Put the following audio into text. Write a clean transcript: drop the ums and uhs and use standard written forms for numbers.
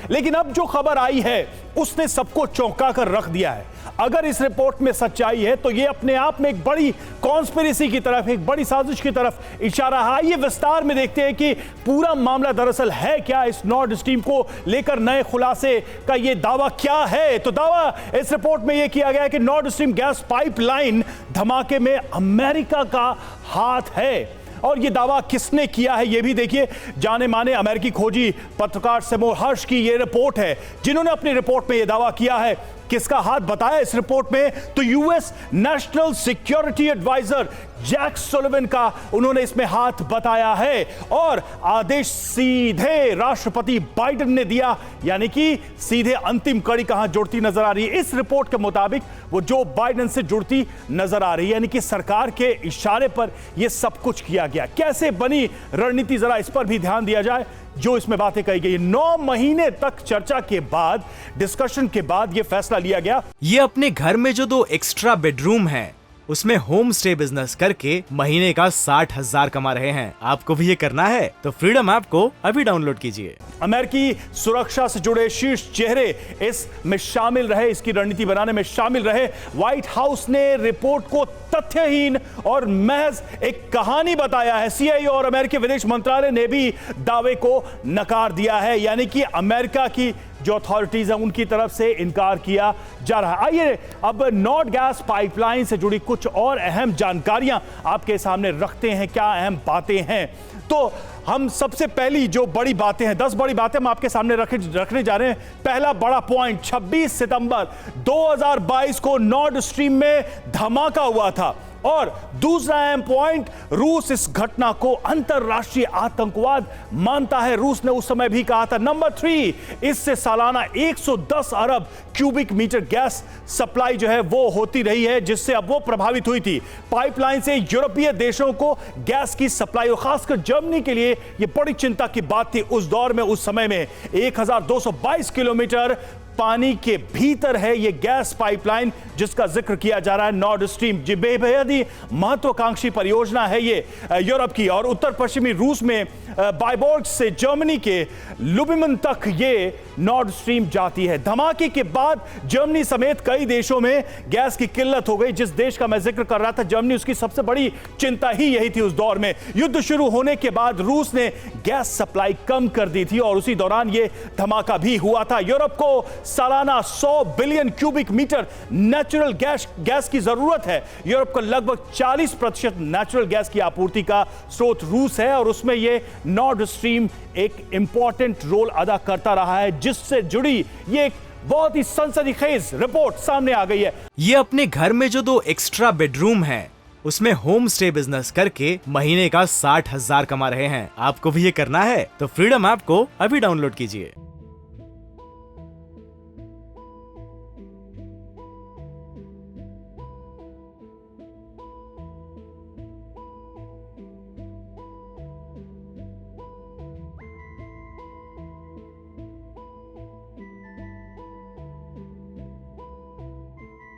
लेकिन अब जो खबर आई है उसने सबको चौंका कर रख दिया है। अगर इस रिपोर्ट में सच्चाई है तो यह अपने आप में एक बड़ी कॉन्स्पिरेसी की तरफ, एक बड़ी साजिश की तरफ इशारा है। आइए विस्तार में देखते हैं कि पूरा मामला दरअसल है क्या, इस नॉर्ड स्ट्रीम को लेकर नए खुलासे का यह दावा क्या है। तो दावा इस रिपोर्ट में यह किया गया है कि नॉर्ड स्ट्रीम गैस पाइपलाइन धमाके में अमेरिका का हाथ है। और यह दावा किसने किया है यह भी देखिए। जाने माने अमेरिकी खोजी पत्रकार सेमोर हर्ष की यह रिपोर्ट है जिन्होंने अपनी रिपोर्ट में यह दावा किया है। किसका हाथ बताया इस रिपोर्ट में, तो US national security adviser Jack Sullivan का उन्होंने इसमें हाथ बताया है। और आदेश सीधे राष्ट्रपति बाइडेन ने दिया, यानी कि सीधे अंतिम कड़ी कहां जुड़ती नजर आ रही है। इस रिपोर्ट के मुताबिक वो जो बाइडेन से जुड़ती नजर आ रही है, यानी कि सरकार के इशारे पर यह सब कुछ किया गया। कैसे बनी रणनीति, जरा इस पर भी ध्यान दिया जाए। जो इसमें बातें कही गई, 9 महीने तक चर्चा के बाद, डिस्कशन के बाद यह फैसला लिया गया। ये अपने घर में जो 2 एक्स्ट्रा बेडरूम हैं, उसमें होम स्टे बिजनेस करके महीने का 60,000 कमा रहे हैं। आपको भी ये करना है तो फ्रीडम ऐप को अभी डाउनलोड कीजिए। अमेरिकी सुरक्षा से जुड़े शीर्ष चेहरे इसमें शामिल रहे, इसकी रणनीति बनाने में शामिल रहे। व्हाइट हाउस ने रिपोर्ट को तथ्यहीन और महज एक कहानी बताया है। सीआईए और अमेरिकी विदेश मंत्रालय ने भी दावे को नकार दिया है, यानी कि अमेरिका की जो अथॉरिटीज हैं उनकी तरफ से इनकार किया जा रहा है। आइए अब नॉर्ड गैस पाइपलाइन से जुड़ी कुछ और अहम जानकारियां आपके सामने रखते हैं। क्या अहम बातें हैं, तो हम सबसे पहली जो बड़ी बातें हैं, 10 बड़ी बातें हम आपके सामने रखने जा रहे हैं। पहला बड़ा पॉइंट, 26 सितंबर 2022 को नॉर्ड स्ट्रीम में धमाका हुआ था। और दूसरा अहम पॉइंट, रूस इस घटना को अंतरराष्ट्रीय आतंकवाद मानता है। रूस ने उस समय भी कहा था। नंबर 3, इससे सालाना 110 अरब क्यूबिक मीटर गैस सप्लाई जो है वो होती रही है, जिससे अब वो प्रभावित हुई थी। पाइपलाइन से यूरोपीय देशों को गैस की सप्लाई, और खासकर जर्मनी के लिए ये बड़ी चिंता की बात थी उस दौर में, उस समय में। 1222 किलोमीटर पानी के भीतर है ये गैस पाइपलाइन जिसका जिक्र किया जा रहा है, नॉर्ड स्ट्रीम। जी बेहद ही महत्वाकांक्षी परियोजना है ये यूरोप की। और उत्तर पश्चिमी रूस में बायबोर्ग से जर्मनी के लुबिमन तक ये नॉर्ड स्ट्रीम जाती है। धमाके के बाद जर्मनी समेत कई देशों में गैस की किल्लत हो गई। जिस देश का मैं जिक्र कर रहा था जर्मनी, उसकी सबसे बड़ी चिंता ही यही थी उस दौर में। युद्ध शुरू होने के बाद रूस ने गैस सप्लाई कम कर दी थी और उसी दौरान ये धमाका भी हुआ था। यूरोप को सालाना 100 billion cubic metre natural gas की जरूरत है। यूरोप को लगभग 40% नेचुरल गैस की आपूर्ति का स्रोत रूस है, और उसमें यह नॉर्ड स्ट्रीम एक इंपॉर्टेंट रोल अदा करता रहा है, जिससे जुड़ी ये एक बहुत ही सनसनीखेज रिपोर्ट सामने आ गई है। ये अपने घर में जो 2 एक्स्ट्रा बेडरूम हैं, उसमें होम स्टे बिजनेस करके महीने का 60,000 कमा रहे हैं। आपको भी ये करना है तो फ्रीडम ऐप को अभी डाउनलोड कीजिए।